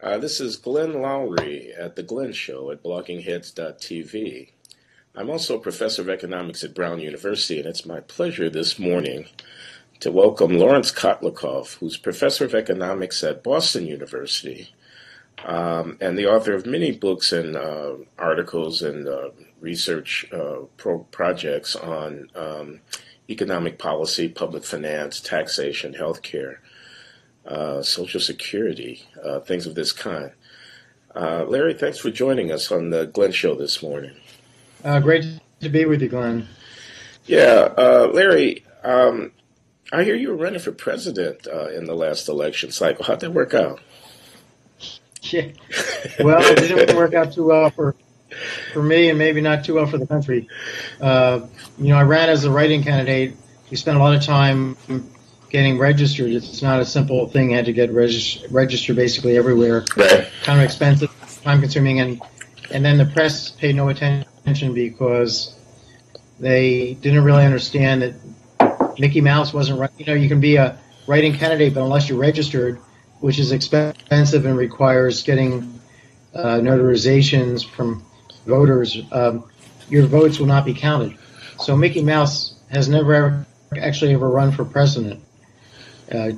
This is Glenn Loury at The Glenn Show at bloggingheads.tv. I'm also a professor of economics at Brown University, and it's my pleasure this morning to welcome Laurence Kotlikoff, who's professor of economics at Boston University and the author of many books and articles and research projects on economic policy, public finance, taxation, healthcare, Social Security, things of this kind. Larry, thanks for joining us on the Glenn Show this morning. Great to be with you, Glenn. Yeah, Larry, I hear you were running for president in the last election cycle. How'd that work out? Yeah. Well, it didn't work out too well for me, and maybe not too well for the country. I ran as a writing candidate. We spent a lot of time getting registered. It's not a simple thing. You had to get registered basically everywhere. Right. Kind of expensive, time-consuming, and then the press paid no attention because they didn't really understand that Mickey Mouse wasn't right. You can be a writing candidate, but unless you're registered, which is expensive and requires getting notarizations from voters, your votes will not be counted. So Mickey Mouse has never ever run for president.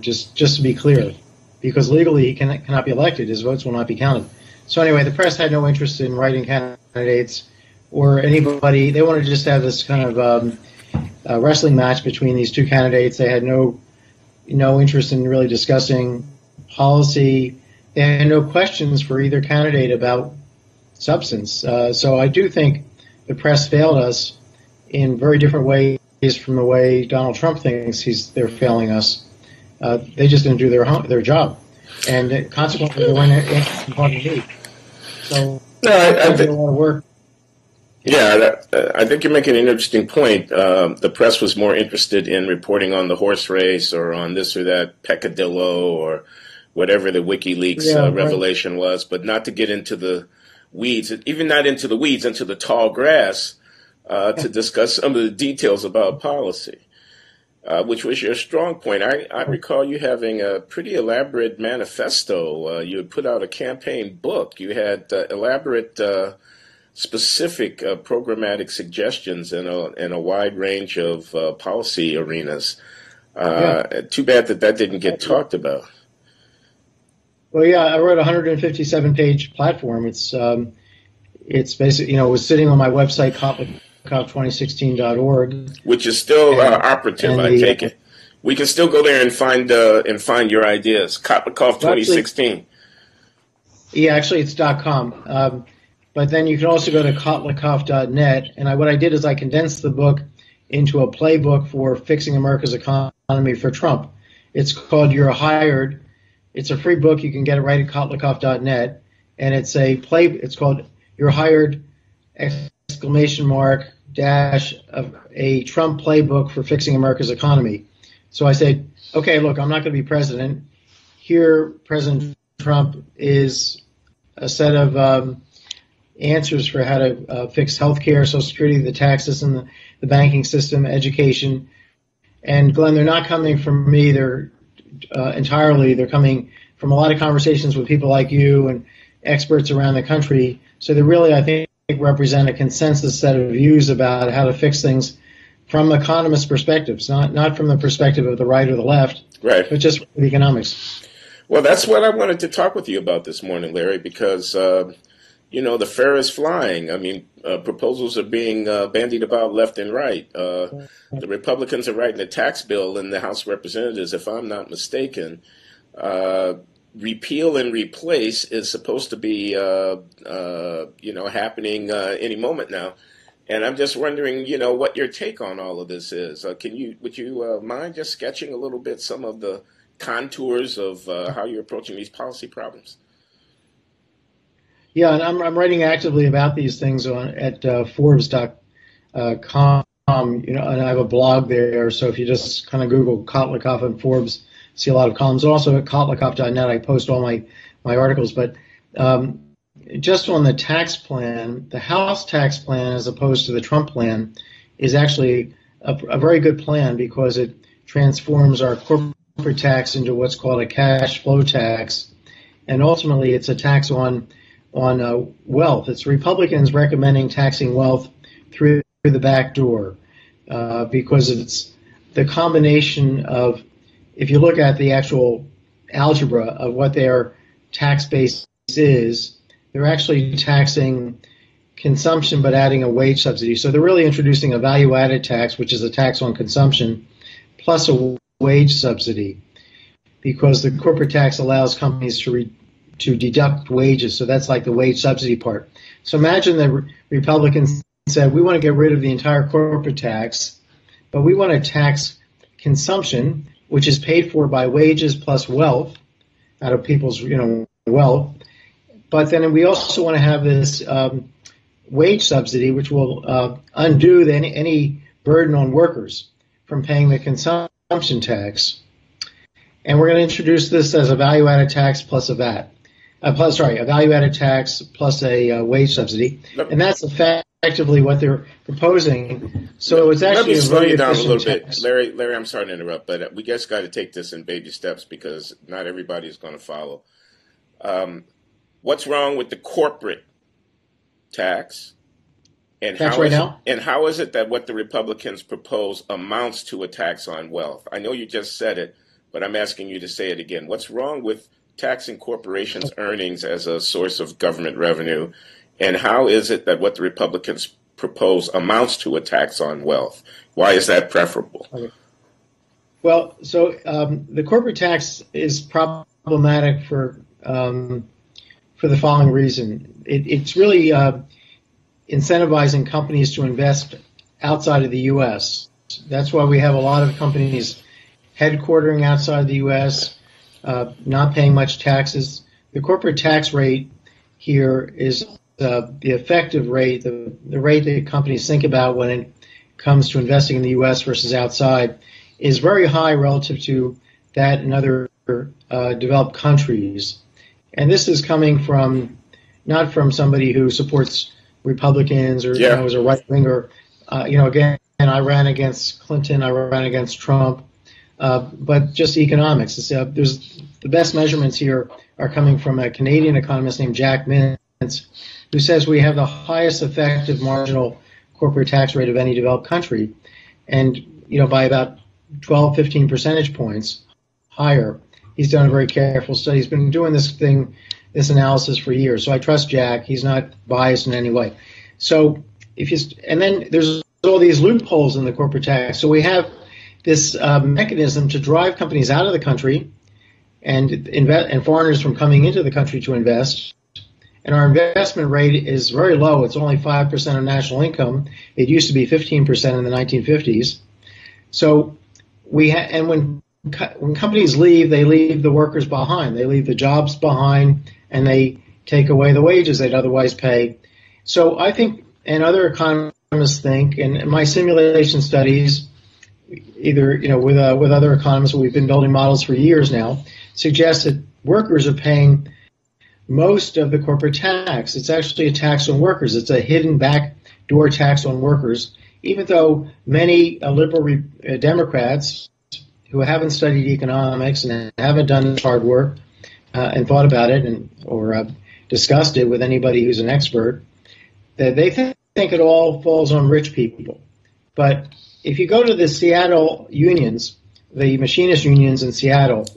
Just to be clear, because legally he cannot be elected, his votes will not be counted. So anyway, the press had no interest in writing candidates or anybody. They wanted to just have this kind of wrestling match between these two candidates. They had no interest in really discussing policy. They had no questions for either candidate about substance. So I do think the press failed us in very different ways from the way Donald Trump thinks they're failing us. They just didn't do their job, and consequently, they weren't interested in me. So I did a lot of work. Yeah, I think you're making an interesting point. The press was more interested in reporting on the horse race or on this or that peccadillo or whatever the WikiLeaks revelation was, but not to get into the weeds, even not into the weeds, into the tall grass to discuss some of the details about policy. Which was your strong point. I recall you having a pretty elaborate manifesto. You had put out a campaign book. You had elaborate, specific programmatic suggestions in a wide range of policy arenas. Too bad that didn't get talked about. Well, yeah, I wrote a 157-page platform. It's basically, it was sitting on my website, Kotlikoff2016.org, which is still operative. I take it. We can still go there and find your ideas. Kotlikoff 2016. Actually, it's .com. But then you can also go to Kotlikoff.net. And what I did is I condensed the book into a playbook for fixing America's economy for Trump. It's called "You're Hired." It's a free book. You can get it right at Kotlikoff.net, and it's It's called "You're Hired!" !dash of a Trump playbook for fixing America's economy. So I said, okay, look, I'm not going to be president. Here, President Trump is a set of answers for how to fix healthcare, Social Security, the tax system, the banking system, education. And Glenn, they're not coming from me. They're coming from a lot of conversations with people like you and experts around the country. So they're really, I think, represent a consensus set of views about how to fix things from economist perspectives, not from the perspective of the right or the left, right, but just with economics. Well, that's what I wanted to talk with you about this morning, Larry, because, the fair is flying. I mean, proposals are being bandied about left and right. The Republicans are writing a tax bill in the House of Representatives, if I'm not mistaken. Repeal and replace is supposed to be, happening any moment now. And I'm just wondering, what your take on all of this is. Would you mind just sketching a little bit some of the contours of how you're approaching these policy problems? Yeah, and I'm writing actively about these things at Forbes.com. And I have a blog there. So if you just kind of Google Kotlikoff and Forbes, see a lot of columns. Also at Kotlikoff.net, I post all my articles. But just on the tax plan, the House tax plan, as opposed to the Trump plan, is actually a very good plan because it transforms our corporate tax into what's called a cash flow tax. and ultimately it's a tax on wealth. It's Republicans recommending taxing wealth through the back door because it's the combination of, if you look at the actual algebra of what their tax base is, they're actually taxing consumption but adding a wage subsidy. So they're really introducing a value-added tax, which is a tax on consumption, plus a wage subsidy, because the corporate tax allows companies to deduct wages. So that's like the wage subsidy part. So imagine the Republicans said, we want to get rid of the entire corporate tax, but we want to tax consumption, which is paid for by wages plus wealth out of people's wealth. But then we also want to have this wage subsidy, which will undo any burden on workers from paying the consumption tax. And we're going to introduce this as a value-added tax plus a VAT. A value-added tax plus a wage subsidy. And that's effectively what they're proposing. So it's actually let me slow you down a little tax. bit. Larry, I'm sorry to interrupt, but we just got to take this in baby steps because not everybody is going to follow. What's wrong with the corporate tax? And how is it that what the Republicans propose amounts to a tax on wealth? I know you just said it, but I'm asking you to say it again. What's wrong with taxing corporations' earnings as a source of government revenue? And how is it that what the Republicans propose amounts to a tax on wealth? Why is that preferable? Okay. Well, so the corporate tax is problematic for the following reason. It's really incentivizing companies to invest outside of the U.S. That's why we have a lot of companies headquartering outside the U.S., not paying much taxes. The corporate tax rate here is the effective rate, the rate that companies think about when it comes to investing in the U.S. versus outside, is very high relative to that in other developed countries. And this is coming from not from somebody who supports Republicans or is a right winger. Again, I ran against Clinton, I ran against Trump, but just economics. There's the best measurements here are coming from a Canadian economist named Jack Mintz, who says we have the highest effective marginal corporate tax rate of any developed country, and by about 12, 15 percentage points higher. He's done a very careful study. He's been doing this analysis for years. So I trust Jack. He's not biased in any way. So and then there's all these loopholes in the corporate tax. So we have this mechanism to drive companies out of the country and foreigners from coming into the country to invest. And our investment rate is very low. It's only 5% of national income. It used to be 15% in the 1950s. So when companies leave, they leave the workers behind. They leave the jobs behind, and they take away the wages they'd otherwise pay. So I think, and other economists think, and my simulation studies, either with other economists, we've been building models for years now, suggest that workers are paying most of the corporate tax. It's actually a tax on workers. It's a hidden backdoor tax on workers, even though many liberal Democrats who haven't studied economics and haven't done this hard work and thought about it or discussed it with anybody who's an expert, that they think it all falls on rich people. But if you go to the Seattle unions, the machinist unions in Seattle,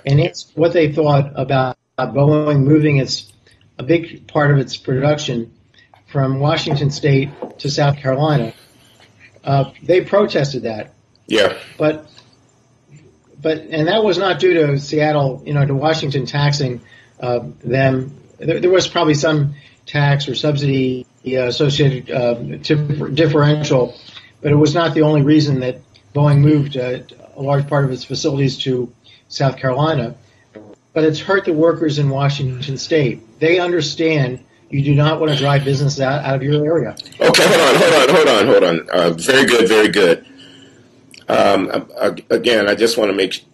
and it's what they thought about Boeing moving a big part of its production from Washington State to South Carolina, they protested that. Yeah. But that was not due to Seattle, to Washington taxing them. There was probably some tax or subsidy associated differential, but it was not the only reason that Boeing moved a large part of its facilities to South Carolina. But it's hurt the workers in Washington State. They understand you do not want to drive business out of your area. Okay, hold on. Very good, very good. Again, I just want to make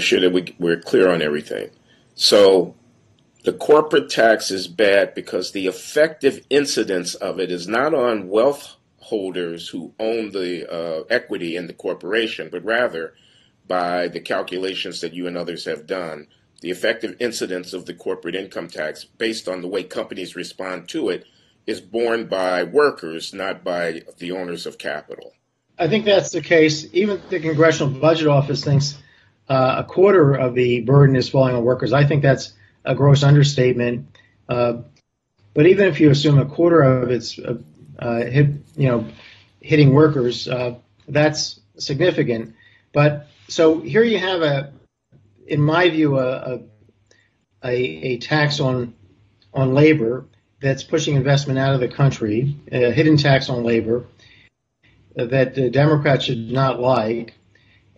sure that we're clear on everything. So the corporate tax is bad because the effective incidence of it is not on wealth holders who own the equity in the corporation, but rather by the calculations that you and others have done the effective incidence of the corporate income tax based on the way companies respond to it is borne by workers, not by the owners of capital. I think that's the case. Even the Congressional Budget Office thinks a quarter of the burden is falling on workers. I think that's a gross understatement. But even if you assume a quarter of it's hitting workers, that's significant. But so here you have in my view, a tax on labor that's pushing investment out of the country, a hidden tax on labor that the Democrats should not like,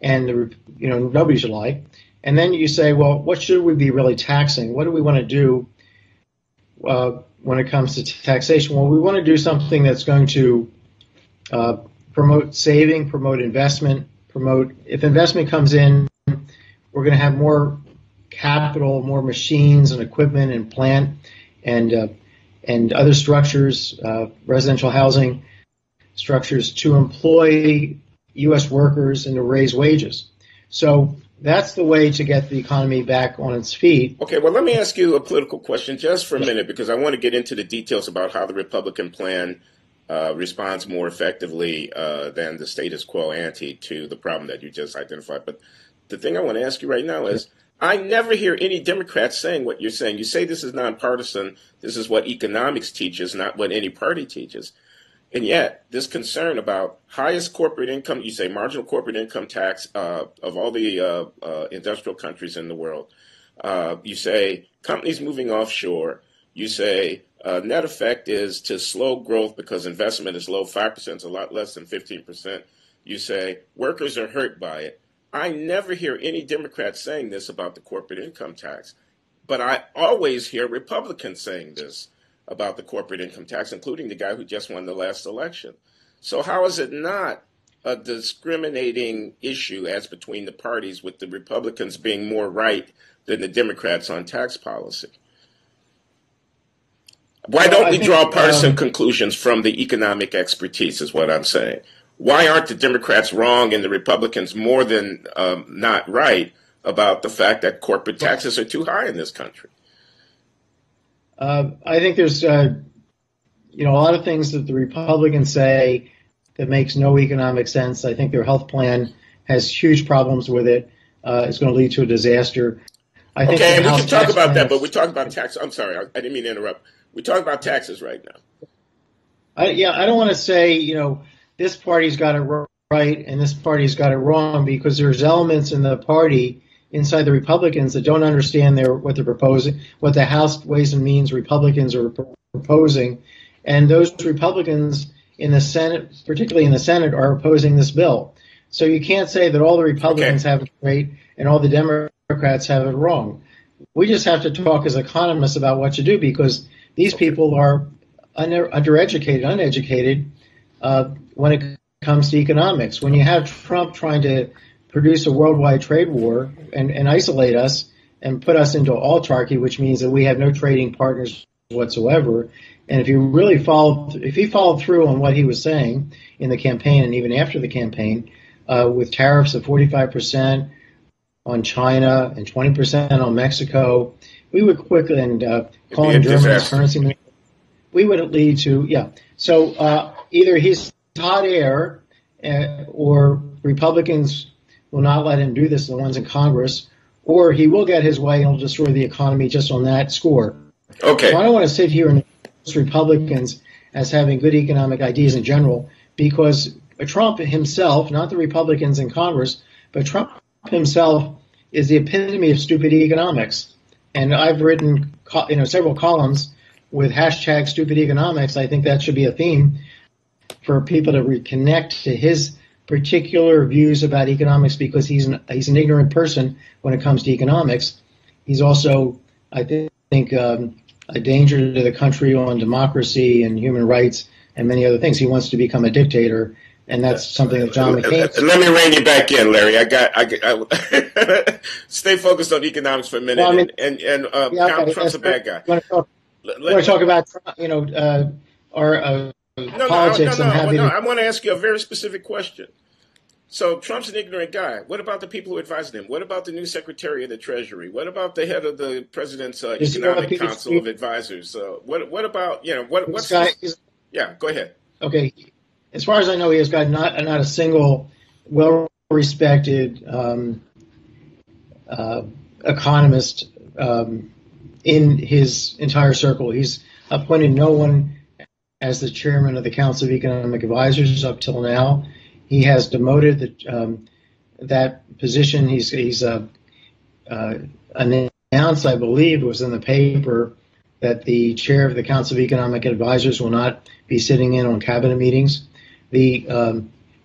and nobody should like. And then you say, well, what should we be really taxing? What do we want to do when it comes to taxation? Well, we want to do something that's going to promote saving, promote investment, if investment comes in, we're going to have more capital, more machines and equipment and plant and other structures, residential housing structures to employ U.S. workers and to raise wages. So that's the way to get the economy back on its feet. Okay, well, let me ask you a political question just for a minute, because I want to get into the details about how the Republican plan responds more effectively than the status quo ante to the problem that you just identified. But the thing I want to ask you right now is, I never hear any Democrats saying what you're saying. You say this is nonpartisan. This is what economics teaches, not what any party teaches. And yet, this concern about highest corporate income, you say marginal corporate income tax of all the industrial countries in the world. You say companies moving offshore. You say net effect is to slow growth because investment is low. 5% is a lot less than 15%. You say workers are hurt by it. I never hear any Democrats saying this about the corporate income tax, but I always hear Republicans saying this about the corporate income tax, including the guy who just won the last election. So how is it not a discriminating issue as between the parties, with the Republicans being more right than the Democrats on tax policy? Why don't we draw partisan conclusions from the economic expertise is what I'm saying. Why aren't the Democrats wrong and the Republicans more than not right about the fact that corporate taxes are too high in this country? I think there's a lot of things that the Republicans say that makes no economic sense. I think their health plan has huge problems with it. It's going to lead to a disaster. We can talk about that, but we talk about tax. I'm sorry, I didn't mean to interrupt. We talk about taxes right now. I don't want to say, this party's got it right and this party's got it wrong, because there's elements in the party inside the Republicans that don't understand what they're proposing, what the House Ways and Means Republicans are proposing. And those Republicans in the Senate, particularly in the Senate, are opposing this bill. So you can't say that all the Republicans have it right and all the Democrats have it wrong. We just have to talk as economists about what to do, because these people are uneducated when it comes to economics. When you have Trump trying to produce a worldwide trade war and isolate us and put us into autarky, which means that we have no trading partners whatsoever. And if he followed through on what he was saying in the campaign and even after the campaign, with tariffs of 45% on China and 20% on Mexico, we would quickly, and calling Germany's currency, we would lead to, So either he's hot air or Republicans will not let him do this, the ones in Congress, or he will get his way and he'll destroy the economy just on that score. Okay. So I don't want to sit here and Republicans as having good economic ideas in general, because Trump himself, not the Republicans in Congress, but Trump himself is the epitome of stupid economics. And I've written several columns with hashtag stupid economics. I think that should be a theme for people to reconnect to his particular views about economics, because he's an ignorant person when it comes to economics. He's also, I think, a danger to the country on democracy and human rights and many other things. He wants to become a dictator, and that's something that John McCain. Let me rein you back in, Larry. I stay focused on economics for a minute. Well, Trump's a bad guy. You want to talk about our politics? I want to ask you a very specific question. So Trump's an ignorant guy. What about the people who advised him? What about the new Secretary of the Treasury? What about the head of the President's Does he have a Economic Council PhD? of Advisors? What about This what's guy this? is Yeah, go ahead. okay. As far as I know, he has got not a single well-respected economist in his entire circle. He's appointed no one as the chairman of the Council of Economic Advisors up till now. He has demoted that position. He's announced, I believe, it was in the paper, that the chair of the Council of Economic Advisors will not be sitting in on cabinet meetings. The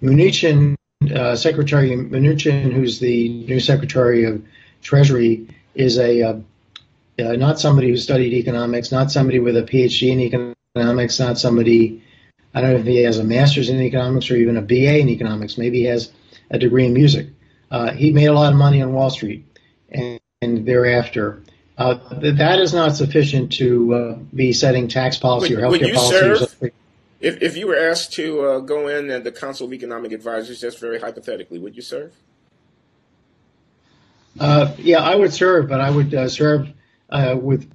Mnuchin, Secretary Mnuchin, who's the new Secretary of Treasury, is not somebody who studied economics, not somebody with a PhD in economics, not somebody, I don't know if he has a master's in economics or even a BA in economics. Maybe he has a degree in music. He made a lot of money on Wall Street and thereafter. That is not sufficient to be setting tax policy or healthcare policy. Serve? If you were asked to go in at the Council of Economic Advisors, just very hypothetically, would you serve? Yeah, I would serve, but I would serve with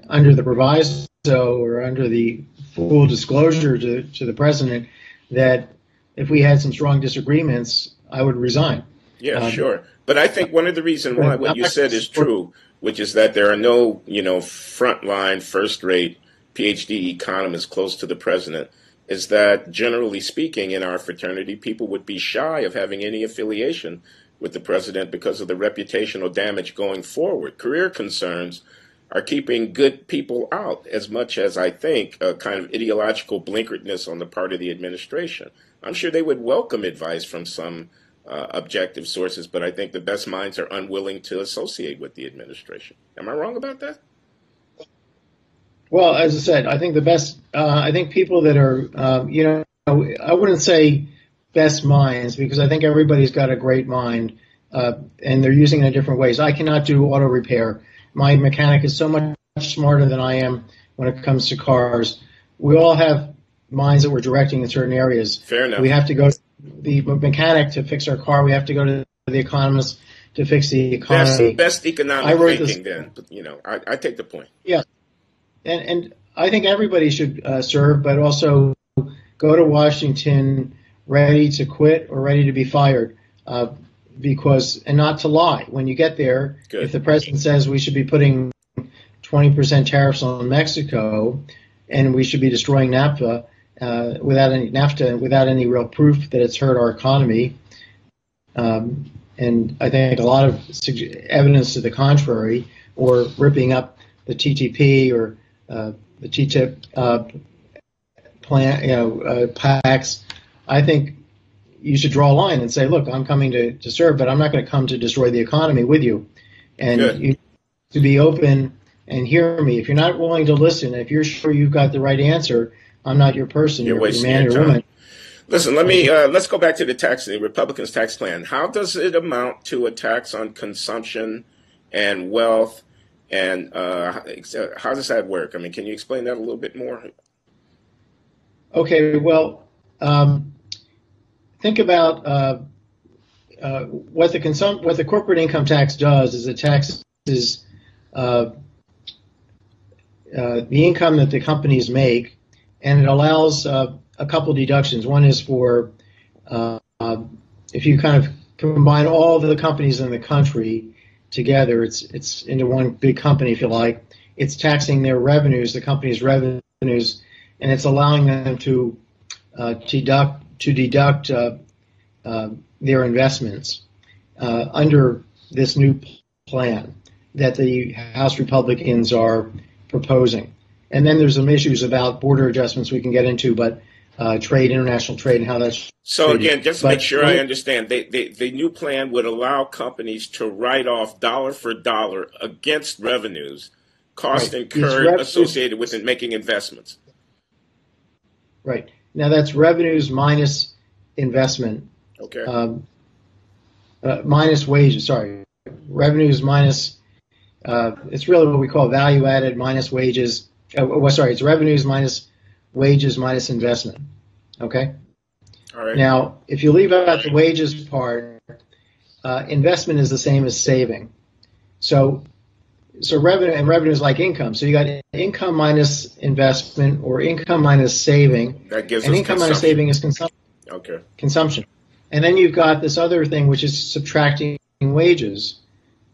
under the proviso or under the full disclosure to the president that if we had some strong disagreements, I would resign. Yeah, sure. But I think one of the reasons why what you said is true, which is that there are no, frontline, first-rate PhD economists close to the president, is that generally speaking in our fraternity, people would be shy of having any affiliation with the president because of the reputational damage going forward. Career concerns are keeping good people out as much as, I think, a kind of ideological blinkeredness on the part of the administration. I'm sure they would welcome advice from some objective sources, but I think the best minds are unwilling to associate with the administration. Am I wrong about that? Well, as I said, I think I think people that are, I wouldn't say best minds because I think everybody's got a great mind and they're using it in different ways. I cannot do auto repair. My mechanic is so much smarter than I am when it comes to cars. We all have minds that we're directing in certain areas. Fair enough. We have to go to the mechanic to fix our car. We have to go to the economist to fix the economy. Best economic thinking then. But, I take the point. Yeah. And I think everybody should serve, but also go to Washington ready to quit or ready to be fired, and not to lie. When you get there, if the president says we should be putting 20% tariffs on Mexico and we should be destroying NAFTA without any real proof that it's hurt our economy, and I think a lot of evidence to the contrary, or ripping up the TTP or the TTIP plan, pacts, I think you should draw a line and say, look, I'm coming to serve, but I'm not going to come to destroy the economy with you. And you need to be open and hear me. If you're not willing to listen, if you're sure you've got the right answer, I'm not your person. You're wasting man your time. Or woman. Listen, let's go back to the Republicans' tax plan. How does it amount to a tax on consumption and wealth? And how does that work? I mean, can you explain that a little bit more? Okay, well, think about what the corporate income tax does is it taxes the income that the companies make, and it allows a couple deductions. One is for if you kind of combine all the companies in the country together, it's into one big company, if you like. It's taxing their revenues, the company's revenues, and it's allowing them to deduct their investments under this new plan that the House Republicans are proposing. And then there's some issues about border adjustments we can get into, but international trade, and how that's so treated. Again, just to make sure I understand, the new plan would allow companies to write off dollar for dollar against revenues, costs incurred associated with making investments. Right. Now that's revenues minus investment. Okay. Minus wages. Sorry, revenues minus. It's really what we call value added minus wages. It's revenues minus wages minus investment. Okay. All right. Now, if you leave out the wages part, investment is the same as saving. So revenue is like income. So you got income minus investment or income minus saving. That gives and us income consumption. minus saving is consumption. Okay. Consumption. And then you've got this other thing, which is subtracting wages.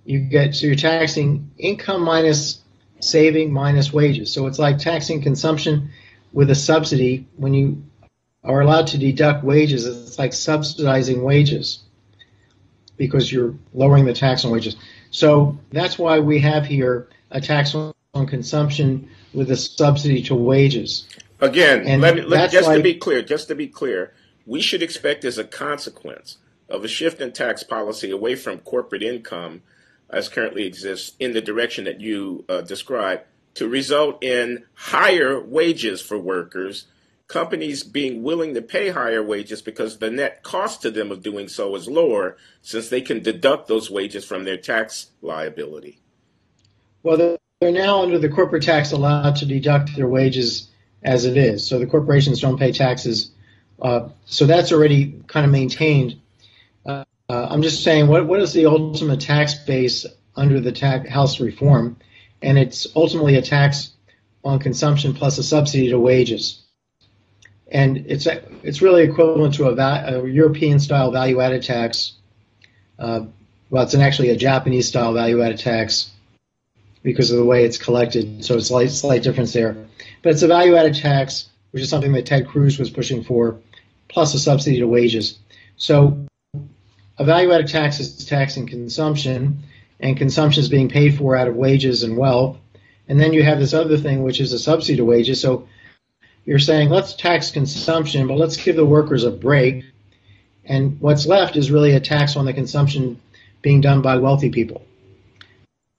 So you're taxing income minus saving minus wages. So it's like taxing consumption with a subsidy. When you are allowed to deduct wages, it's like subsidizing wages because you're lowering the tax on wages. So that's why we have here a tax on consumption with a subsidy to wages. Again, just to be clear, we should expect as a consequence of a shift in tax policy away from corporate income as currently exists in the direction that you described to result in higher wages for workers, companies being willing to pay higher wages because the net cost to them of doing so is lower since they can deduct those wages from their tax liability. Well, they're now under the corporate tax allowed to deduct their wages as it is. So the corporations don't pay taxes. So that's already kind of maintained. I'm just saying, what is the ultimate tax base under the House reform? And it's ultimately a tax on consumption plus a subsidy to wages. And it's really equivalent to a European-style value-added tax. Well, it's actually a Japanese-style value-added tax because of the way it's collected. So it's a slight difference there. But it's a value-added tax, which is something that Ted Cruz was pushing for, plus a subsidy to wages. So a value-added tax is taxing consumption, and consumption is being paid for out of wages and wealth. And then you have this other thing, which is a subsidy to wages. So you're saying, let's tax consumption, but let's give the workers a break. And what's left is really a tax on the consumption being done by wealthy people.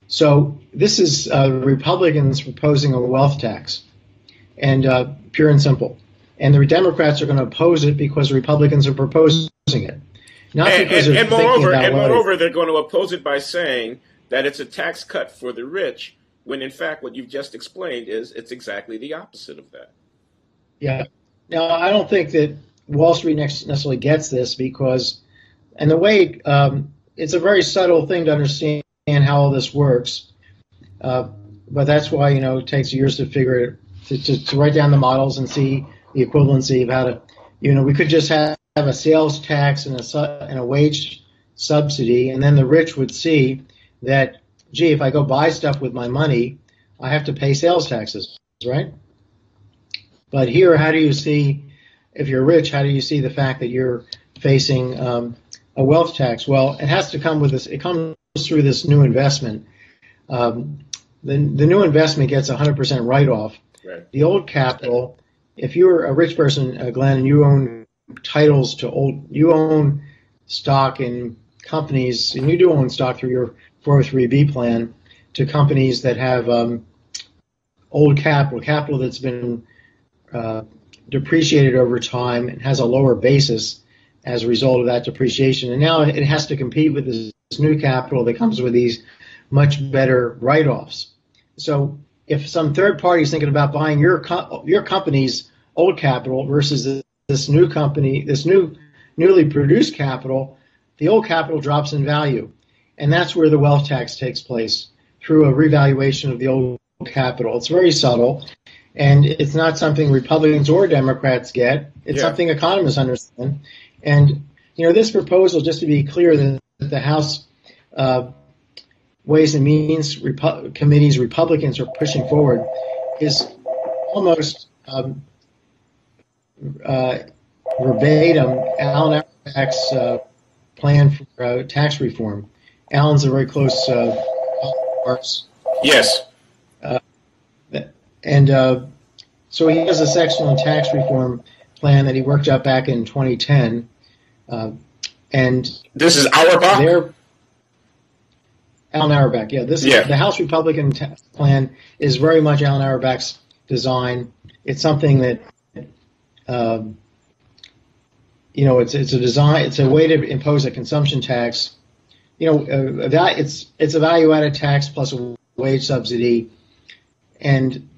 So this is Republicans proposing a wealth tax, and pure and simple. And the Democrats are going to oppose it because Republicans are proposing it. Moreover, they're going to oppose it by saying that it's a tax cut for the rich, when in fact what you've just explained is it's exactly the opposite of that. Yeah. Now, I don't think that Wall Street necessarily gets this because, and the way it's a very subtle thing to understand how all this works. But that's why, it takes years to figure it, to write down the models and see the equivalency of how to, we could just have a sales tax and a wage subsidy, and then the rich would see that, gee, if I go buy stuff with my money, I have to pay sales taxes, right? But here, how do you see, if you're rich, how do you see the fact that you're facing a wealth tax? Well, it has to come with this. It comes through this new investment. The new investment gets 100% write-off. Right. The old capital, if you're a rich person, Glenn, and you own titles to you own stock in companies, and you do own stock through your 403B plan to companies that have old capital that's been depreciated over time and has a lower basis as a result of that depreciation. And now it has to compete with this new capital that comes with these much better write-offs. So if some third party is thinking about buying your company's old capital versus this new company, this newly produced capital, the old capital drops in value. And that's where the wealth tax takes place, through a revaluation of the old capital. It's very subtle, and it's not something Republicans or Democrats get. It's something economists understand. And, this proposal, just to be clear, that the House Ways and Means Committee's Republicans are pushing forward is almost verbatim Alan Auerbach's plan for tax reform. Alan's a very close ours. Yes. So he has a section on tax reform plan that he worked out back in 2010. And this is Auerbach? Alan Auerbach, the House Republican tax plan is very much Alan Auerbach's design. It's something that, it's a design. It's a way to impose a consumption tax. It's a value-added tax plus a wage subsidy, and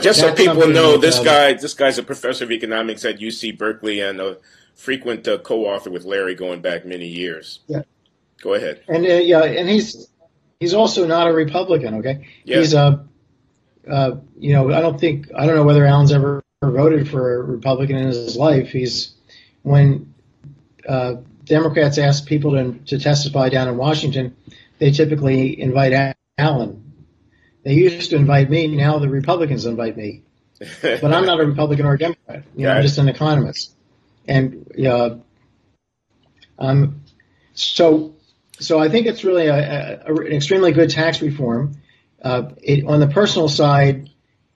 just so people know, this guy's a professor of economics at UC Berkeley and a frequent co-author with Larry going back many years. Yeah. Go ahead. And and he's also not a Republican. Okay. Yeah. He's I don't know whether Alan's ever voted for a Republican in his life. When Democrats ask people to testify down in Washington, they typically invite Alan. They used to invite me. Now the Republicans invite me. But I'm not a Republican or a Democrat. I'm just an economist. And so I think it's really an extremely good tax reform. On the personal side,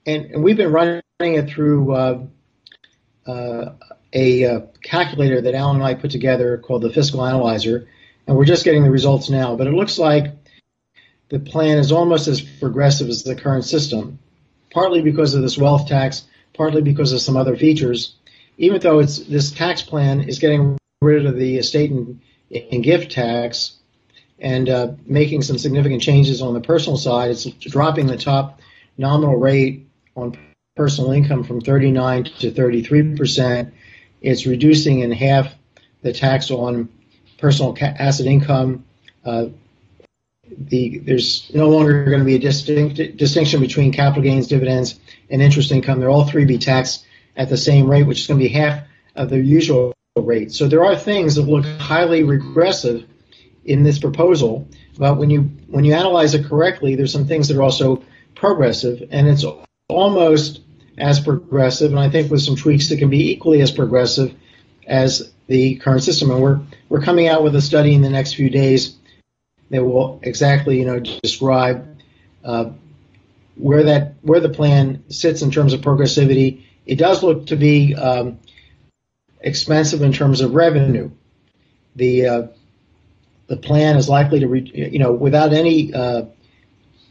and we've been running it through a calculator that Alan and I put together called the Fiscal Analyzer, and we're just getting the results now. But it looks like the plan is almost as progressive as the current system, partly because of this wealth tax, partly because of some other features. Even though this tax plan is getting rid of the estate and gift tax and making some significant changes on the personal side, it's dropping the top nominal rate on personal income from 39 to 33%. It's reducing in half the tax on personal asset income. There's no longer going to be a distinction between capital gains, dividends, and interest income. They'll all three be taxed at the same rate, which is going to be half of the usual rate. So there are things that look highly regressive in this proposal, but when you analyze it correctly, there's some things that are also progressive, and it's almost as progressive, and I think with some tweaks that can be equally as progressive as the current system. And we're coming out with a study in the next few days that will exactly describe where the plan sits in terms of progressivity. It does look to be expensive in terms of revenue. The plan is likely to, without any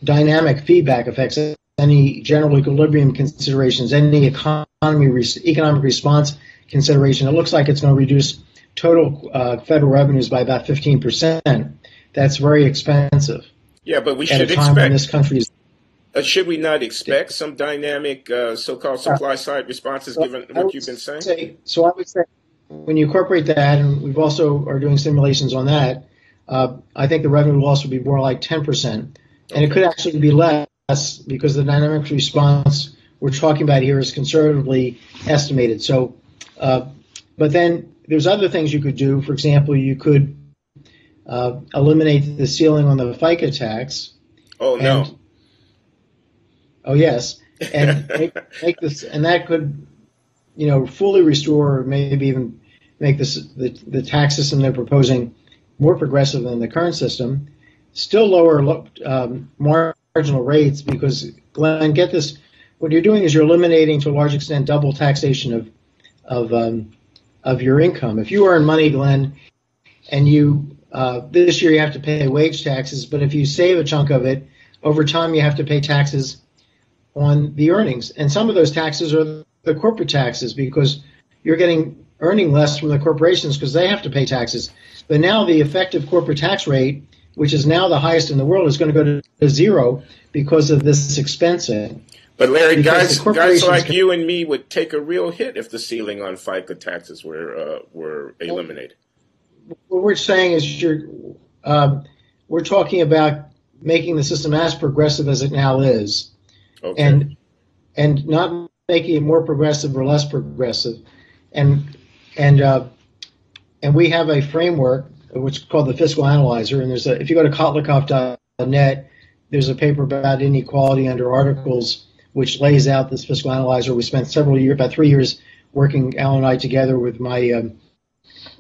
dynamic feedback effects, any general equilibrium considerations, any economic response consideration, it looks like it's going to reduce total federal revenues by about 15%. That's very expensive. Yeah, but we should expect. At a time when this country is. Should we not expect some dynamic so-called supply-side responses given what you've been saying? So I would say when you incorporate that, and we've also are doing simulations on that, I think the revenue will also be more like 10%. And it could actually be less because the dynamic response we're talking about here is conservatively estimated. So, but then there's other things you could do. For example, you could eliminate the ceiling on the FICA tax. Oh, no. Oh, yes. And make this, and that could, fully restore or maybe even make the tax system they're proposing more progressive than the current system. Still lower marginal rates because, Glenn, get this, what you're doing is you're eliminating to a large extent double taxation of your income. If you earn money, Glenn, and you this year you have to pay wage taxes, but if you save a chunk of it, over time you have to pay taxes on the earnings. And some of those taxes are the corporate taxes because you're earning less from the corporations because they have to pay taxes. But now the effective corporate tax rate, which is now the highest in the world, is going to go to zero because of this expensing. But Larry, guys like you and me would take a real hit if the ceiling on FICA taxes were eliminated. What we're saying is we're talking about making the system as progressive as it now is, and not making it more progressive or less progressive, and we have a framework which is called the Fiscal Analyzer, and if you go to Kotlikoff.net, there's a paper about inequality under articles which lays out this Fiscal Analyzer. We spent about 3 years working, Alan and I, together with my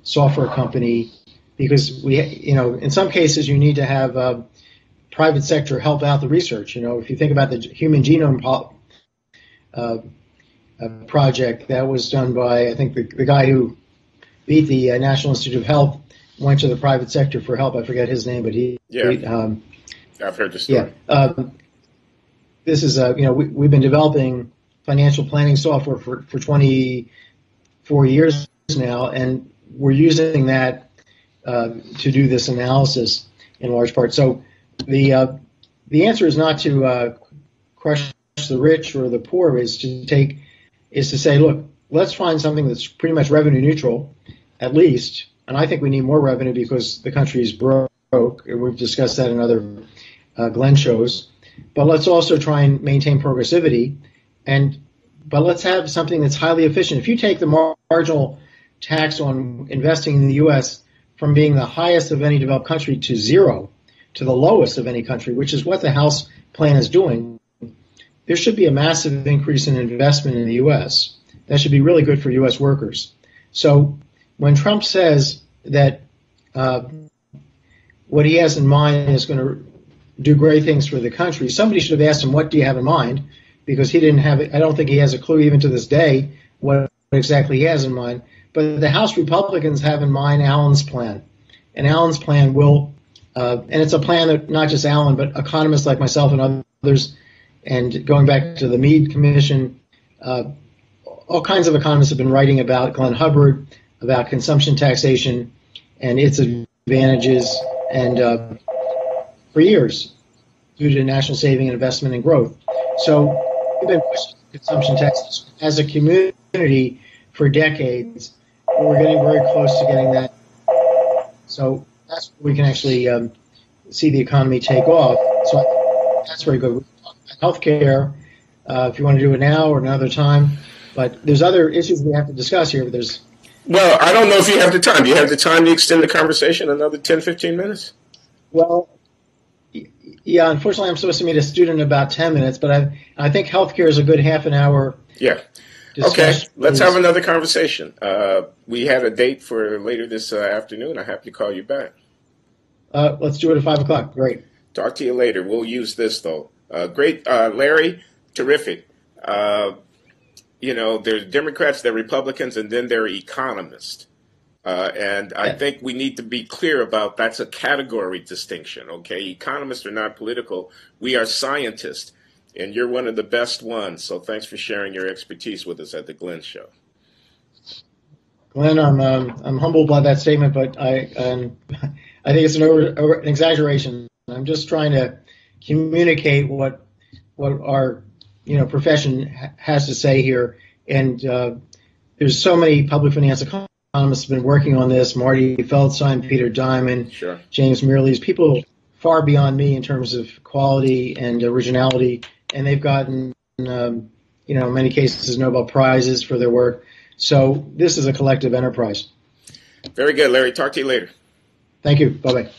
software company, because in some cases you need to have private sector help out the research. If you think about the Human Genome project that was done by, I think the guy who beat the National Institute of Health went to the private sector for help. I forget his name, but I've heard the story. Yeah, this is we've been developing financial planning software for 24 years now, and we're using that to do this analysis in large part. So the answer is not to crush the rich or the poor, is to say, look, let's find something that's pretty much revenue neutral, at least, and I think we need more revenue because the country is broke. We've discussed that in other Glenn shows. But let's also try and maintain progressivity, but let's have something that's highly efficient. If you take the marginal tax on investing in the U.S. from being the highest of any developed country to zero, to the lowest of any country, which is what the House plan is doing, there should be a massive increase in investment in the U.S. That should be really good for U.S. workers. So when Trump says that what he has in mind is going to do great things for the country, somebody should have asked him, what do you have in mind? Because he didn't have it. I don't think he has a clue even to this day what exactly he has in mind. But the House Republicans have in mind Allen's plan. And Allen's plan will, and it's a plan that not just Allen, but economists like myself and others, and going back to the Meade Commission, all kinds of economists have been writing about Glenn Hubbard, about consumption taxation and its advantages, and for years, due to national saving and investment and growth. So we've been pushing consumption taxes as a community for decades. We're getting very close to getting that. So that's where we can actually see the economy take off. So that's very good. We can talk about healthcare if you want to do it now or another time. But there's other issues we have to discuss here. But well, I don't know if you have the time. Do you have the time to extend the conversation another 10, 15 minutes? Well, yeah, unfortunately, I'm supposed to meet a student in about 10 minutes, but I think healthcare is a good half an hour. Yeah. Okay, let's have another conversation. We had a date for later this afternoon. I'm happy to call you back. Let's do it at 5 o'clock. Great. Talk to you later. We'll use this, though. Great. Larry, terrific. There's Democrats, there are Republicans, and then there are economists. And I think we need to be clear about that's a category distinction, okay? Economists are not political. We are scientists, and you're one of the best ones. So thanks for sharing your expertise with us at the Glenn Show. Glenn, I'm humbled by that statement, but I think it's an exaggeration. I'm just trying to communicate what our profession has to say here, and there's so many public finance economists have been working on this. Marty Feldstein, Peter Diamond, sure. James Mirrlees, people far beyond me in terms of quality and originality, and they've gotten in many cases Nobel Prizes for their work. So this is a collective enterprise. Very good, Larry. Talk to you later. Thank you. Bye-bye.